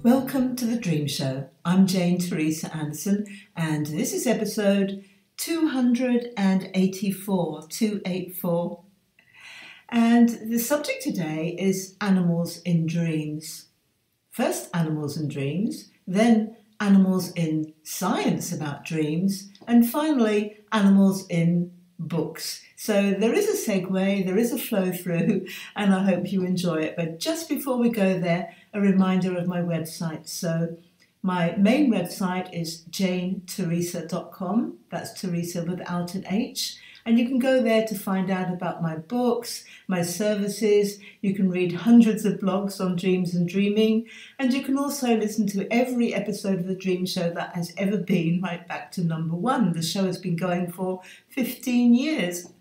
Welcome to the Dream Show. I'm Jane Teresa Anderson, and this is episode 284. And the subject today is animals in dreams. First, animals in dreams, then animals in science about dreams, and finally, animals in books. So there is a segue, there is a flow through, and I hope you enjoy it. But just before we go there, a reminder of my website. So my main website is janeteresa.com. That's Teresa without an H. And you can go there to find out about my books, my services. You can read hundreds of blogs on dreams and dreaming. And you can also listen to every episode of The Dream Show that has ever been, right back to number 1. The show has been going for 15 years.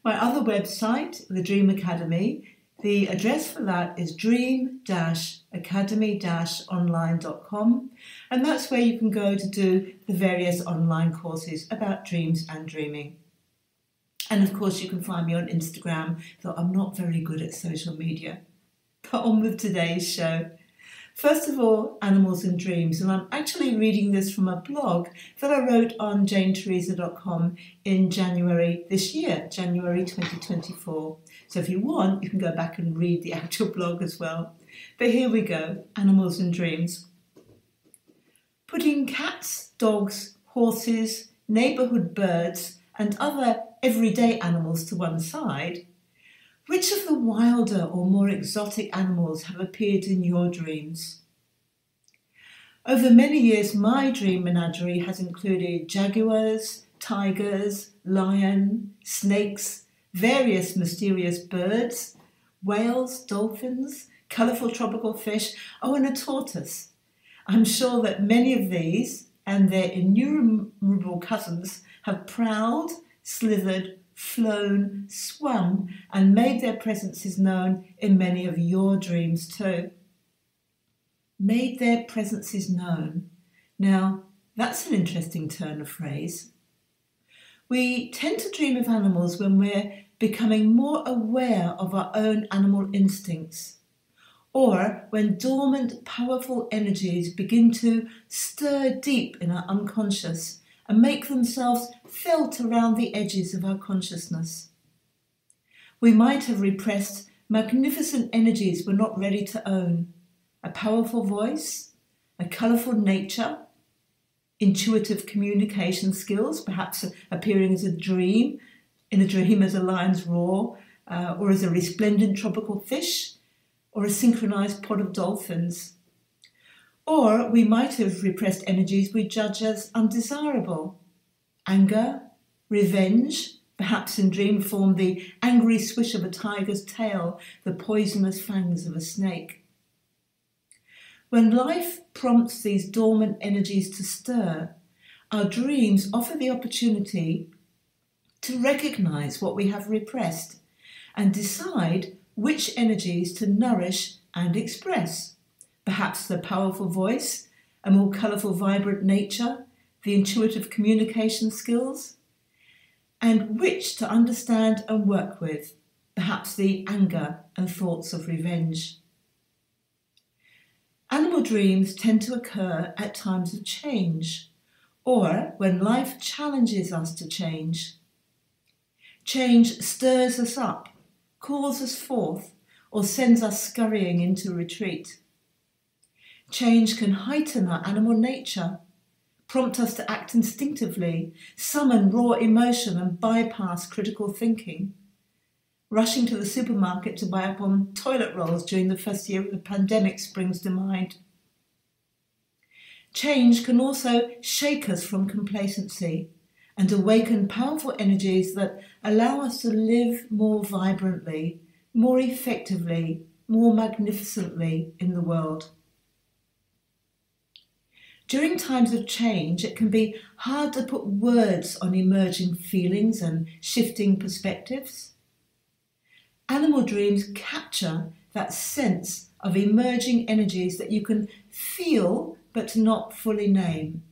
My other website, The Dream Academy, the address for that is dream-academy-online.com. And that's where you can go to do the various online courses about dreams and dreaming. And of course, you can find me on Instagram, though I'm not very good at social media. But on with today's show. First of all, animals in dreams. And I'm actually reading this from a blog that I wrote on janeteresa.com in January this year, January 2024. So if you want, you can go back and read the actual blog as well. But here we go, animals in dreams. Putting cats, dogs, horses, neighbourhood birds, and other everyday animals to one side, which of the wilder or more exotic animals have appeared in your dreams? Over many years, my dream menagerie has included jaguars, tigers, lion, snakes, various mysterious birds, whales, dolphins, colourful tropical fish, and a tortoise. I'm sure that many of these and their innumerable cousins have prowled, slithered, flown, swum, and made their presences known in many of your dreams too. Made their presences known. Now, that's an interesting turn of phrase. We tend to dream of animals when we're becoming more aware of our own animal instincts, or when dormant, powerful energies begin to stir deep in our unconscious and make themselves felt around the edges of our consciousness. We might have repressed magnificent energies we're not ready to own: a powerful voice, a colourful nature, intuitive communication skills, perhaps appearing as a dream, in a dream as a lion's roar, or as a resplendent tropical fish, or a synchronised pod of dolphins. Or we might have repressed energies we judge as undesirable: anger, revenge, perhaps in dream form the angry swish of a tiger's tail, the poisonous fangs of a snake. When life prompts these dormant energies to stir, our dreams offer the opportunity to recognise what we have repressed and decide which energies to nourish and express. Perhaps the powerful voice, a more colourful, vibrant nature, the intuitive communication skills, and which to understand and work with, perhaps the anger and thoughts of revenge. Animal dreams tend to occur at times of change, or when life challenges us to change. Change stirs us up, calls us forth, or sends us scurrying into retreat. Change can heighten our animal nature, prompt us to act instinctively, summon raw emotion and bypass critical thinking. Rushing to the supermarket to buy up on toilet rolls during the first year of the pandemic springs to mind. Change can also shake us from complacency and awaken powerful energies that allow us to live more vibrantly, more effectively, more magnificently in the world. During times of change, it can be hard to put words on emerging feelings and shifting perspectives. Animal dreams capture that sense of emerging energies that you can feel but not fully name.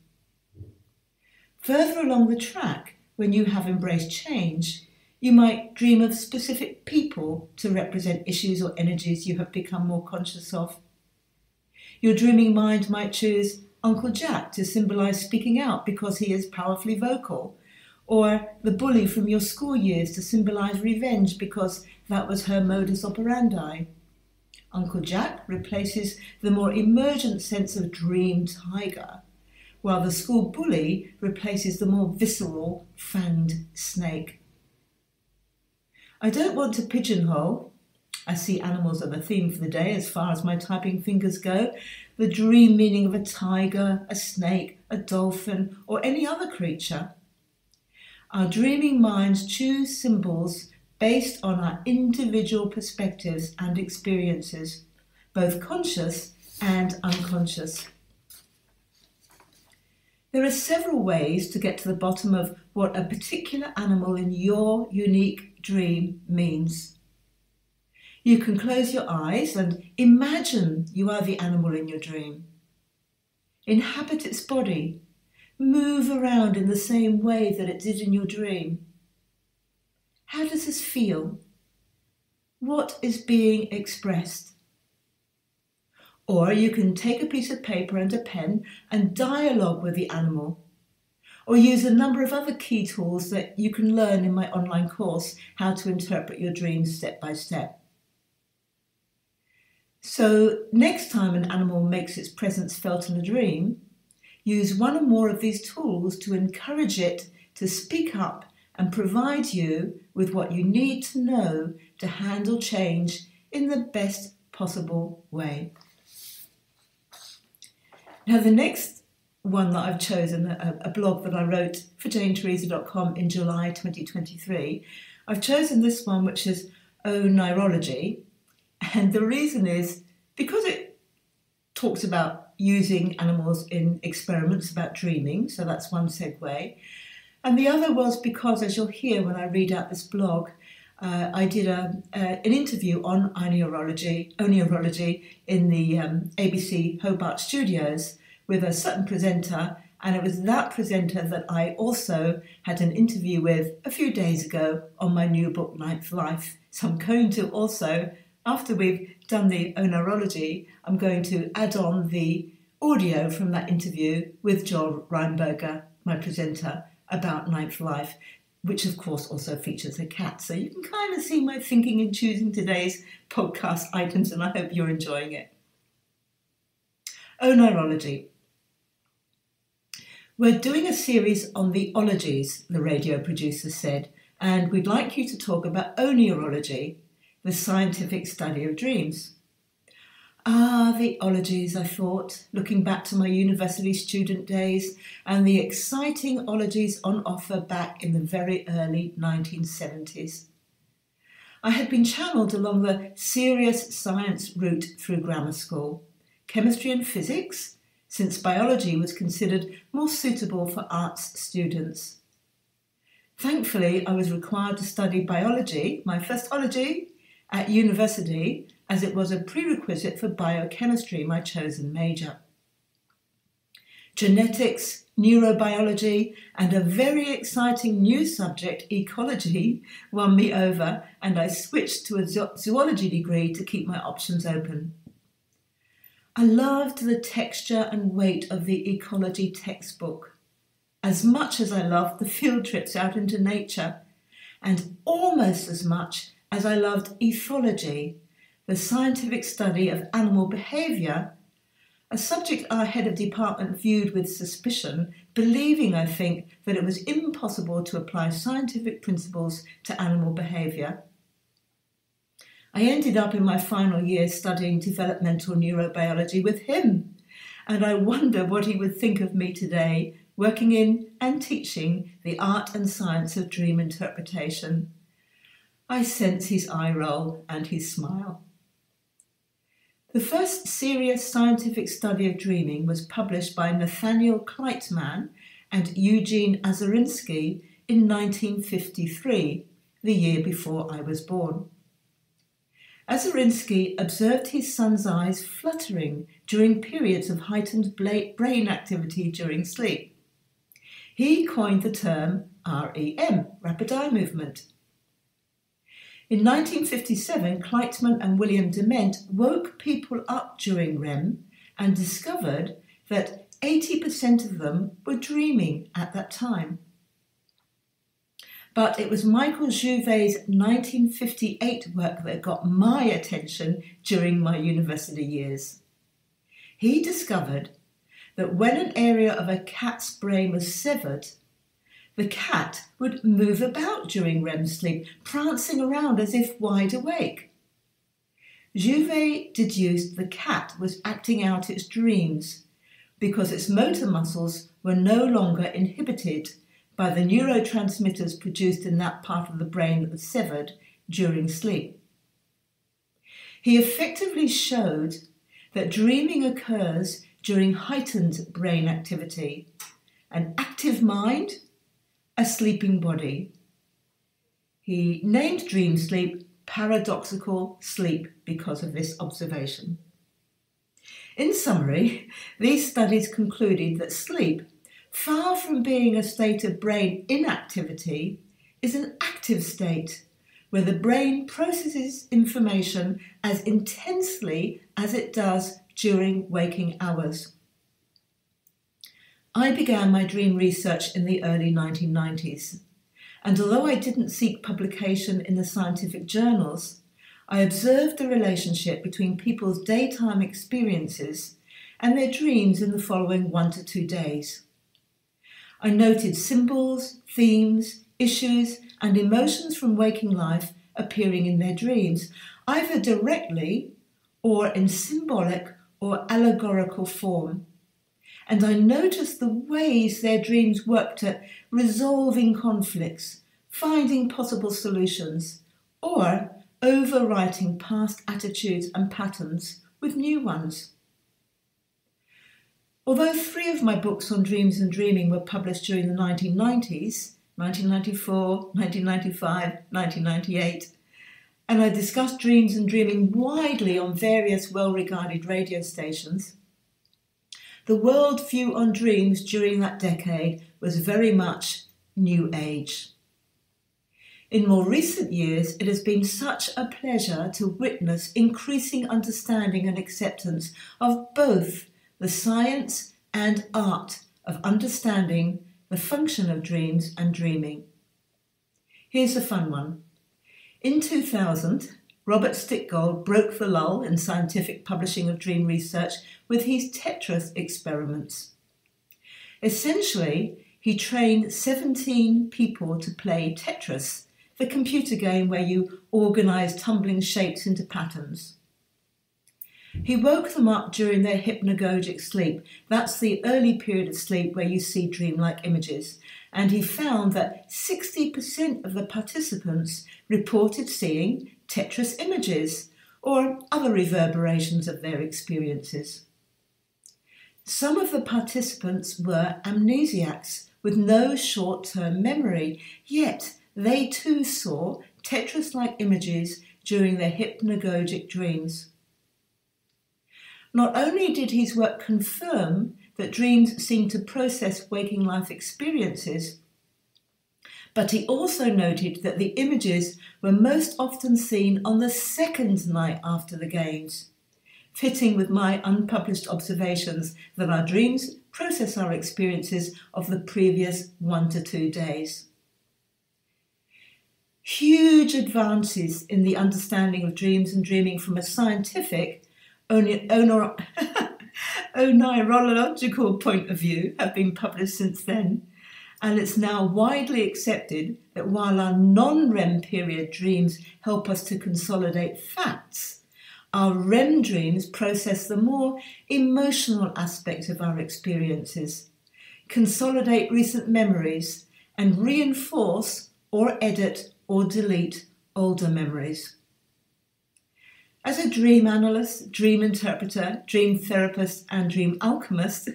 Further along the track, when you have embraced change, you might dream of specific people to represent issues or energies you have become more conscious of. Your dreaming mind might choose Uncle Jack to symbolise speaking out because he is powerfully vocal, or the bully from your school years to symbolise revenge because that was her modus operandi. Uncle Jack replaces the more emergent sense of dream tiger, while the school bully replaces the more visceral fanged snake. I don't want to pigeonhole, I see animals are the theme for the day as far as my typing fingers go, the dream meaning of a tiger, a snake, a dolphin, or any other creature. Our dreaming minds choose symbols based on our individual perspectives and experiences, both conscious and unconscious. There are several ways to get to the bottom of what a particular animal in your unique dream means. You can close your eyes and imagine you are the animal in your dream. Inhabit its body. Move around in the same way that it did in your dream. How does this feel? What is being expressed? Or you can take a piece of paper and a pen and dialogue with the animal, or use a number of other key tools that you can learn in my online course, How to Interpret Your Dreams Step by Step. So next time an animal makes its presence felt in a dream, use one or more of these tools to encourage it to speak up and provide you with what you need to know to handle change in the best possible way. Now, the next one that I've chosen, a blog that I wrote for JaneTeresa.com in July 2023, I've chosen this one, which is Oneirology. And the reason is because it talks about using animals in experiments about dreaming, so that's one segue. And the other was because, as you'll hear when I read out this blog, I did an interview on Oneirology in the ABC Hobart studios with a certain presenter, and it was that presenter that I also had an interview with a few days ago on my new book, Ninth Life. So I'm going to also, after we've done the Oneirology, I'm going to add on the audio from that interview with Rheinberger, my presenter, about Ninth Life, which of course also features a cat. So you can kind of see my thinking in choosing today's podcast items, and I hope you're enjoying it. Oneirology. We're doing a series on the ologies, the radio producer said, and we'd like you to talk about oneirology, the scientific study of dreams. Ah, the ologies, I thought, looking back to my university student days and the exciting ologies on offer back in the very early 1970s. I had been channeled along the serious science route through grammar school, chemistry and physics, since biology was considered more suitable for arts students. Thankfully, I was required to study biology, my first ology, at university, as it was a prerequisite for biochemistry, my chosen major. Genetics, neurobiology, and a very exciting new subject, ecology, won me over, and I switched to a zoology degree to keep my options open. I loved the texture and weight of the ecology textbook, as much as I loved the field trips out into nature, and almost as much as I loved ethology, the scientific study of animal behaviour, a subject our head of department viewed with suspicion, believing, I think, that it was impossible to apply scientific principles to animal behaviour. I ended up in my final year studying developmental neurobiology with him, and I wonder what he would think of me today, working in and teaching the art and science of dream interpretation. I sense his eye roll and his smile. The first serious scientific study of dreaming was published by Nathaniel Kleitman and Eugene Azarinsky in 1953, the year before I was born. Azarinsky observed his son's eyes fluttering during periods of heightened brain activity during sleep. He coined the term REM, rapid eye movement. In 1957, Kleitman and William Dement woke people up during REM and discovered that 80% of them were dreaming at that time. But it was Michael Jouvet's 1958 work that got my attention during my university years. He discovered that when an area of a cat's brain was severed, the cat would move about during REM sleep, prancing around as if wide awake. Jouvet deduced the cat was acting out its dreams because its motor muscles were no longer inhibited by the neurotransmitters produced in that part of the brain that was severed during sleep. He effectively showed that dreaming occurs during heightened brain activity, an active mind, a sleeping body. He named dream sleep paradoxical sleep because of this observation. In summary, these studies concluded that sleep, far from being a state of brain inactivity, is an active state where the brain processes information as intensely as it does during waking hours. I began my dream research in the early 1990s, and although I didn't seek publication in the scientific journals, I observed the relationship between people's daytime experiences and their dreams in the following 1 to 2 days. I noted symbols, themes, issues, and emotions from waking life appearing in their dreams, either directly or in symbolic or allegorical form. And I noticed the ways their dreams worked at resolving conflicts, finding possible solutions, or overwriting past attitudes and patterns with new ones. Although 3 of my books on dreams and dreaming were published during the 1990s, 1994, 1995, 1998, and I discussed dreams and dreaming widely on various well-regarded radio stations, the world view on dreams during that decade was very much New Age. In more recent years, it has been such a pleasure to witness increasing understanding and acceptance of both the science and art of understanding the function of dreams and dreaming. Here's a fun one. In 2000, Robert Stickgold broke the lull in scientific publishing of dream research with his Tetris experiments. Essentially, he trained 17 people to play Tetris, the computer game where you organise tumbling shapes into patterns. He woke them up during their hypnagogic sleep. That's the early period of sleep where you see dreamlike images. And he found that 60% of the participants reported seeing Tetris images or other reverberations of their experiences. Some of the participants were amnesiacs with no short-term memory, yet they too saw Tetris-like images during their hypnagogic dreams. Not only did his work confirm that dreams seem to process waking life experiences, but he also noted that the images were most often seen on the second night after the games, fitting with my unpublished observations that our dreams process our experiences of the previous 1 to 2 days. Huge advances in the understanding of dreams and dreaming from a scientific, oneirological point of view have been published since then, and it's now widely accepted that while our non-REM period dreams help us to consolidate facts, our REM dreams process the more emotional aspects of our experiences, consolidate recent memories, and reinforce or edit or delete older memories. As a dream analyst, dream interpreter, dream therapist, and dream alchemist,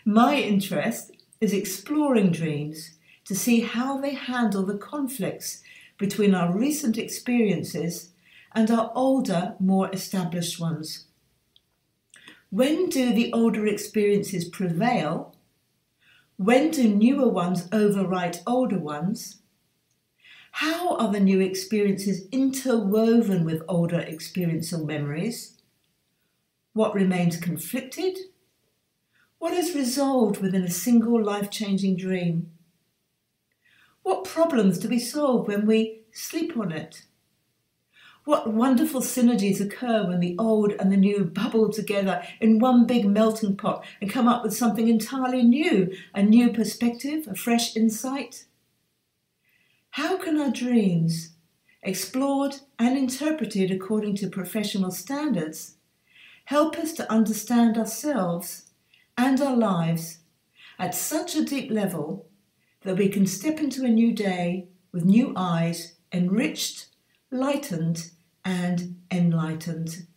my interest is exploring dreams to see how they handle the conflicts between our recent experiences and our older, more established ones. When do the older experiences prevail? When do newer ones overwrite older ones? How are the new experiences interwoven with older experiential memories? What remains conflicted? What is resolved within a single life-changing dream? What problems do we solve when we sleep on it? What wonderful synergies occur when the old and the new bubble together in one big melting pot and come up with something entirely new, a new perspective, a fresh insight? How can our dreams, explored and interpreted according to professional standards, help us to understand ourselves and our lives at such a deep level that we can step into a new day with new eyes, enriched, lightened and enlightened?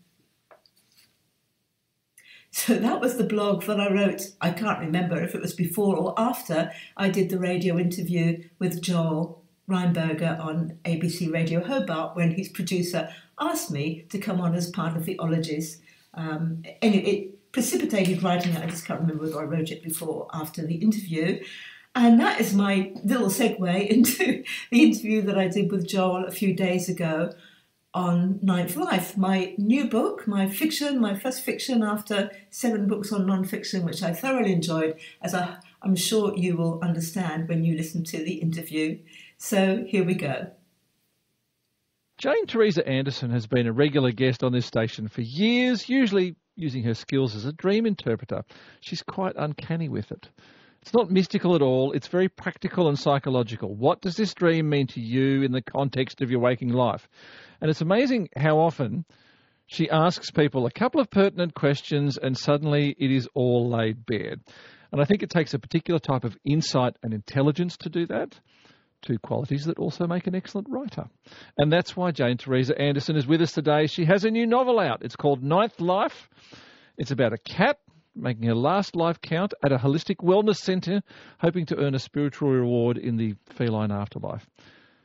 So that was the blog that I wrote. I can't remember if it was before or after I did the radio interview with Joel Rheinberger on ABC Radio Hobart, when his producer asked me to come on as part of the ologies. And it precipitated writing it. I just can't remember whether I wrote it before or after the interview. And that is my little segue into the interview that I did with Joel a few days ago on Ninth Life, my new book, my fiction, my first fiction after 7 books on non-fiction, which I thoroughly enjoyed, as I'm sure you will understand when you listen to the interview. So here we go. Jane Teresa Anderson has been a regular guest on this station for years, usually using her skills as a dream interpreter. She's quite uncanny with it. It's not mystical at all. It's very practical and psychological. What does this dream mean to you in the context of your waking life? And it's amazing how often she asks people a couple of pertinent questions and suddenly it is all laid bare. And I think it takes a particular type of insight and intelligence to do that, 2 qualities that also make an excellent writer. And that's why Jane Teresa Anderson is with us today. She has a new novel out. It's called Ninth Life. It's about a cat making her last life count at a holistic wellness centre, hoping to earn a spiritual reward in the feline afterlife.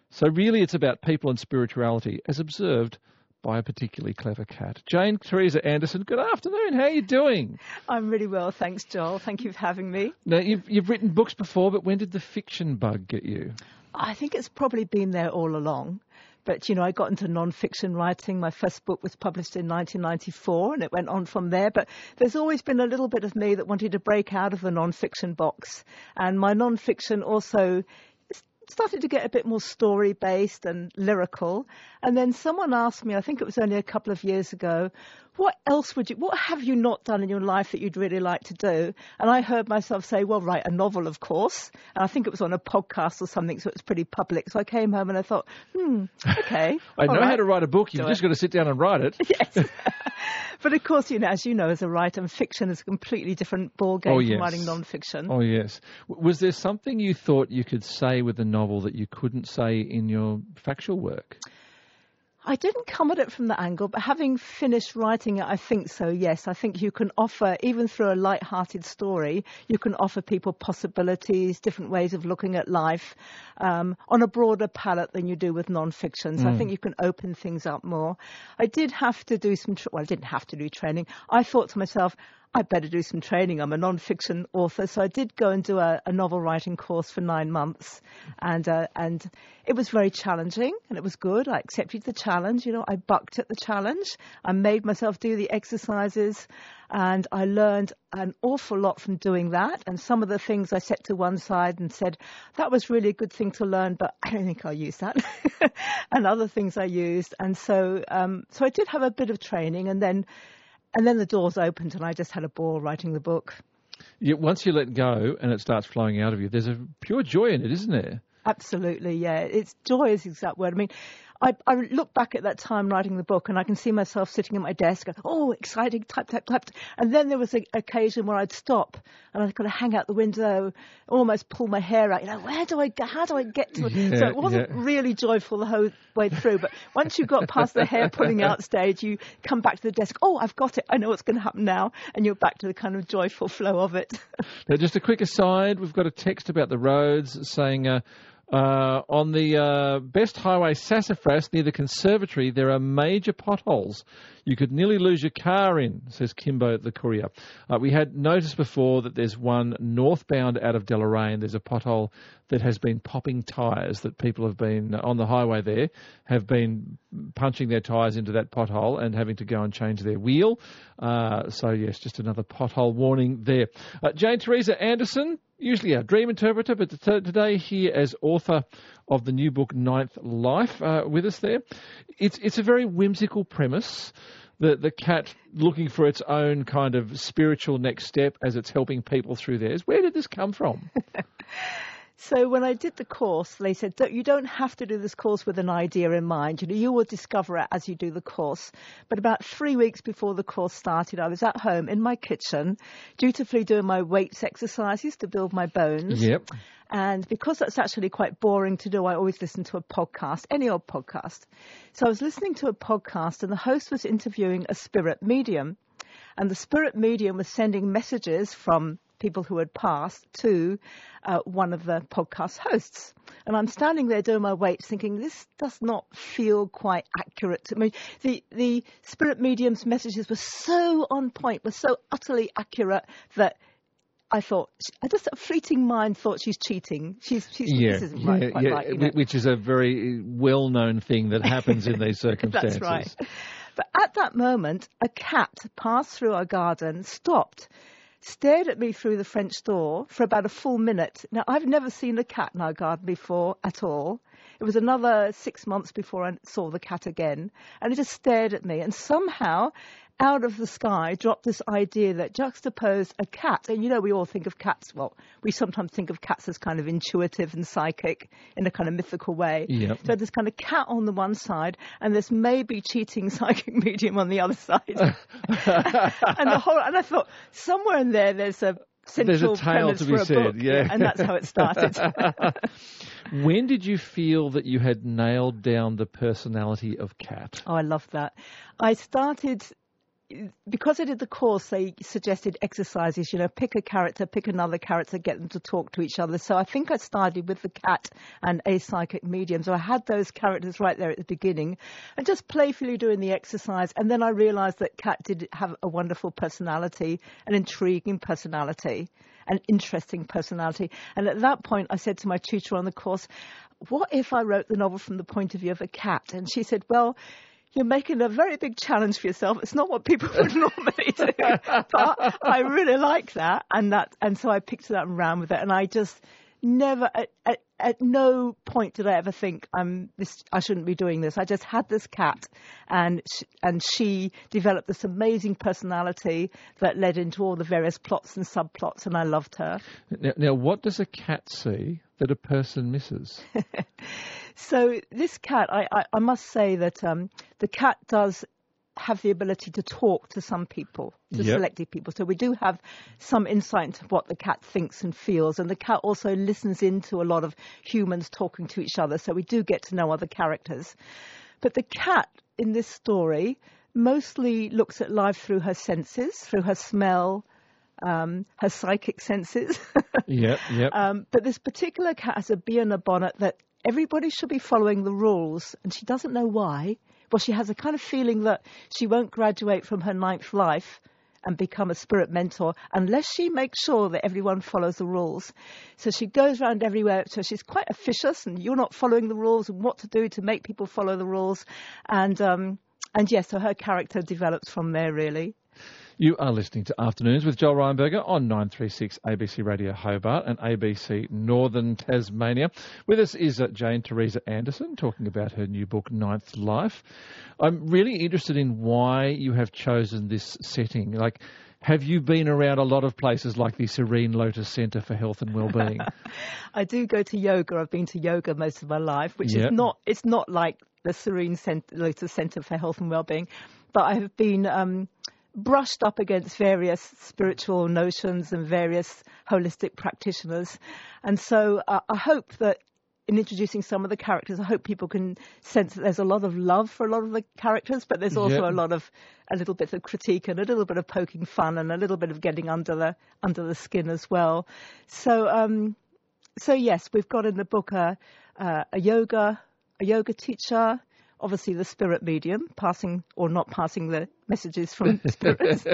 So really it's about people and spirituality as observed by a particularly clever cat. Jane Teresa Anderson, good afternoon. How are you doing? I'm really well, thanks, Joel. Thank you for having me. Now, you've written books before, but when did the fiction bug get you? I think it's probably been there all along. But, I got into non-fiction writing. My first book was published in 1994, and it went on from there. But there's always been a little bit of me that wanted to break out of the non-fiction box. And my non-fiction also started to get a bit more story-based and lyrical. And then someone asked me, I think it was only a couple of years ago, what have you not done in your life that you'd really like to do? And I heard myself say, well, write a novel, of course. And I think it was on a podcast or something, so it was pretty public. So I came home and I thought, okay. I know how to write a book. You've just got to sit down and write it. Yes. But of course, as you know, as a writer, fiction is a completely different ballgame from writing non-fiction. Oh, yes. Was there something you thought you could say with the novel that you couldn't say in your factual work? I didn't come at it from the angle, but having finished writing it, I think so, yes. I think you can offer, even through a light-hearted story, you can offer people possibilities, different ways of looking at life on a broader palette than you do with non-fiction. So I think you can open things up more. I did have to do I didn't have to do training. I thought to myself, I'd better do some training. I'm a non-fiction author, so I did go and do a novel writing course for 9 months, and it was very challenging, and it was good. I accepted the challenge. I bucked at the challenge. I made myself do the exercises, and I learned an awful lot from doing that. And some of the things I set to one side and said, that was really a good thing to learn, but I don't think I'll use that. And other things I used, and so I did have a bit of training, and then the doors opened and I just had a ball writing the book. Yeah, once you let go and it starts flowing out of you, there's a pure joy in it, isn't there? Absolutely, yeah. It's joy is the exact word. I mean, I look back at that time writing the book and I can see myself sitting at my desk going, oh, exciting, type. And then there was an occasion where I'd stop and I'd kind of hang out the window, almost pull my hair out, how do I get to it? Yeah, so it wasn't really joyful the whole way through. But once you got past the hair pulling out stage, you come back to the desk, oh, I've got it. I know what's going to happen now. And you're back to the kind of joyful flow of it. Now, just a quick aside, we've got a text about the roads saying, On the Best Highway Sassafras near the conservatory, there are major potholes. You could nearly lose your car in, says Kimbo the courier. We had noticed before that there's one northbound out of Deloraine. There's a pothole that has been popping tyres, that people have been on the highway there, have been punching their tyres into that pothole and having to go and change their wheel. So, yes, just another pothole warning there. Jane Teresa Anderson, usually our dream interpreter, but today here as author of the new book, Ninth Life, with us there. It's a very whimsical premise. The cat looking for its own kind of spiritual next step as it's helping people through theirs. Where did this come from? So when I did the course, they said, you don't have to do this course with an idea in mind. You will discover it as you do the course. But about 3 weeks before the course started, I was at home in my kitchen, dutifully doing my weights exercises to build my bones. Yep. And because that's actually quite boring to do, I always listen to a podcast, any old podcast. So I was listening to a podcast, and the host was interviewing a spirit medium. And the spirit medium was sending messages from people who had passed to one of the podcast hosts. And I'm standing there doing my weights thinking, this does not feel quite accurate to me. The spirit medium's messages were so on point, were so utterly accurate that I thought, just a fleeting mind thought she's cheating. This isn't right. You know? Which is a very well-known thing that happens in these circumstances. That's right. But at that moment, a cat passed through our garden, stopped, stared at me through the French door for about a full minute. Now, I've never seen a cat in our garden before at all. It was another 6 months before I saw the cat again. And it just stared at me. And somehow, out of the sky, dropped this idea that juxtaposed a cat. And, we all think of cats. Well, we sometimes think of cats as kind of intuitive and psychic in a kind of mythical way. Yep. So there's kind of cat on the one side and this maybe cheating psychic medium on the other side. and I thought, somewhere in there's a central tale premise to be for a said, book. yeah. And that's how it started. When did you feel that you had nailed down the personality of Cat? Oh, I love that. I started, because I did the course, they suggested exercises, pick a character, pick another character, get them to talk to each other. So I think I started with the cat and a psychic medium. So I had those characters right there at the beginning and just playfully doing the exercise. And then I realized that Cat did have a wonderful personality, an intriguing personality, an interesting personality. And at that point, I said to my tutor on the course, what if I wrote the novel from the point of view of a cat? And she said, well, you're making a very big challenge for yourself. It's not what people would normally do. But I really like that. And so I picked it up and ran with it. And I just never, at no point did I ever think I shouldn't be doing this. I just had this cat, and she developed this amazing personality that led into all the various plots and subplots, and I loved her. Now, what does a cat see that a person misses? So this cat, I must say that the cat does have the ability to talk to some people, to selected people. So we do have some insight into what the cat thinks and feels. And the cat also listens into a lot of humans talking to each other. So we do get to know other characters. But the cat in this story mostly looks at life through her senses, through her smell, her psychic senses. But this particular cat has a bee in her bonnet that everybody should be following the rules. And she doesn't know why. Well, she has a kind of feeling that she won't graduate from her ninth life and become a spirit mentor unless she makes sure that everyone follows the rules. So she goes around everywhere. So she's quite officious, and you're not following the rules and what to do to make people follow the rules. And yes, so her character develops from there, really. You are listening to Afternoons with Joel Rheinberger on 936 ABC Radio Hobart and ABC Northern Tasmania. With us is Jane Teresa Anderson talking about her new book, Ninth Life. I'm really interested in why you have chosen this setting. Like, have you been around a lot of places like the Serene Lotus Centre for Health and Wellbeing? I do go to yoga. I've been to yoga most of my life, which is not like the Serene Lotus Centre for Health and Wellbeing, but I have been brushed up against various spiritual notions and various holistic practitioners. And so I hope that in introducing some of the characters, I hope people can sense that there's a lot of love for a lot of the characters, but there's also a little bit of critique and a little bit of poking fun and a little bit of getting under the skin as well. So So yes, we've got in the book a yoga teacher, obviously the spirit medium, passing or not passing the messages from spirits.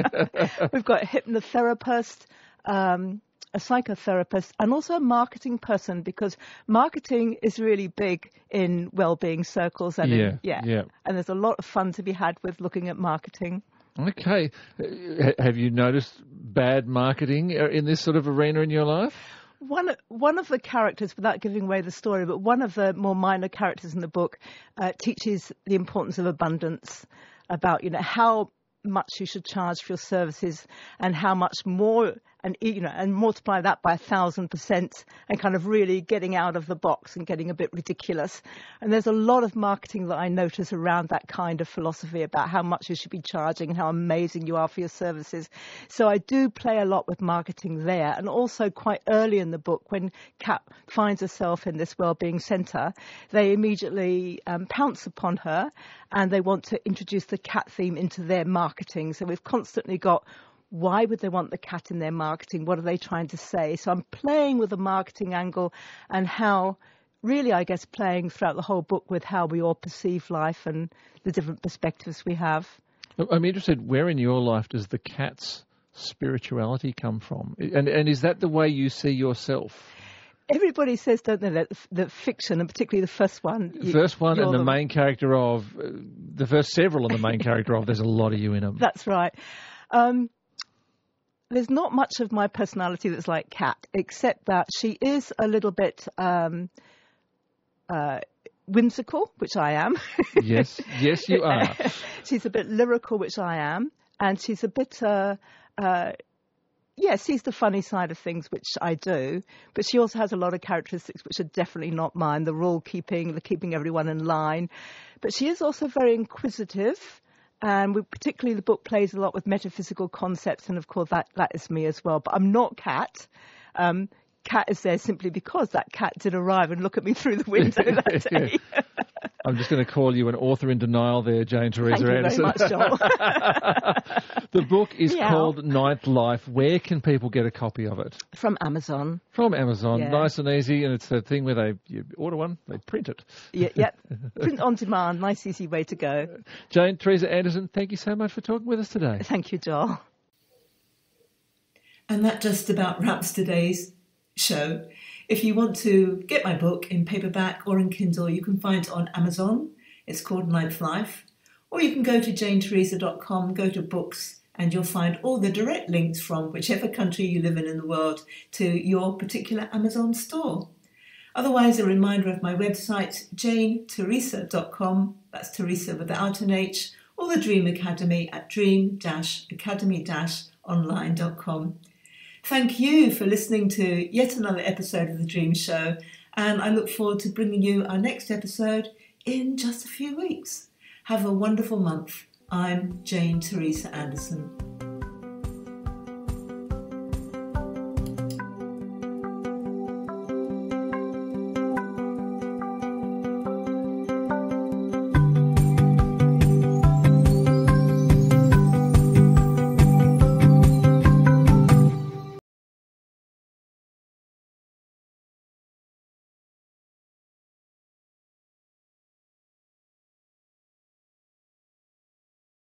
We've got a hypnotherapist, a psychotherapist, and also a marketing person, because marketing is really big in well-being circles. And and there's a lot of fun to be had with looking at marketing. Okay. Have you noticed bad marketing in this sort of arena in your life? One of the characters, without giving away the story, but one of the more minor characters in the book teaches the importance of abundance, about how much you should charge for your services and how much more, and multiply that by 1,000%, and kind of really getting out of the box and getting a bit ridiculous. And there's a lot of marketing that I notice around that kind of philosophy about how much you should be charging and how amazing you are for your services. So I do play a lot with marketing there. And also quite early in the book, when Kat finds herself in this wellbeing centre, they immediately pounce upon her, and they want to introduce the cat theme into their marketing. So we've constantly got, why would they want the cat in their marketing? What are they trying to say? So I'm playing with the marketing angle, and how, really, I guess, playing throughout the whole book with how we all perceive life and the different perspectives we have. I'm interested, where in your life does the cat's spirituality come from? And is that the way you see yourself? Everybody says, don't they, that the fiction, and particularly the first one. And the main character of, the first several and the main character of, there's a lot of you in them. That's right. There's not much of my personality that's like Kat, except that she is a little bit whimsical, which I am. Yes, you are. She's a bit lyrical, which I am. And she's a bit, sees the funny side of things, which I do. But she also has a lot of characteristics which are definitely not mine. The rule keeping, the keeping everyone in line. But she is also very inquisitive. And particularly the book plays a lot with metaphysical concepts, and of course that is me as well. But I'm not Kat. Kat is there simply because that cat did arrive and look at me through the window that day. I'm just going to call you an author in denial there, Jane Teresa Anderson. Thank you very much, Joel. The book is called Ninth Life. Where can people get a copy of it? From Amazon. From Amazon. Yeah. Nice and easy. And it's a thing where you order one, they print it. Yeah. Print on demand. Nice, easy way to go. Jane Teresa Anderson, thank you so much for talking with us today. Thank you, Joel. And that just about wraps today's show. If you want to get my book in paperback or in Kindle, you can find it on Amazon. It's called Ninth Life. Or you can go to janeteresa.com, go to books, and you'll find all the direct links from whichever country you live in the world to your particular Amazon store. Otherwise, a reminder of my website, janeteresa.com, that's Teresa without an H, or the Dream Academy at dream-academy-online.com. Thank you for listening to yet another episode of The Dream Show, and I look forward to bringing you our next episode in just a few weeks. Have a wonderful month. I'm Jane Teresa Anderson.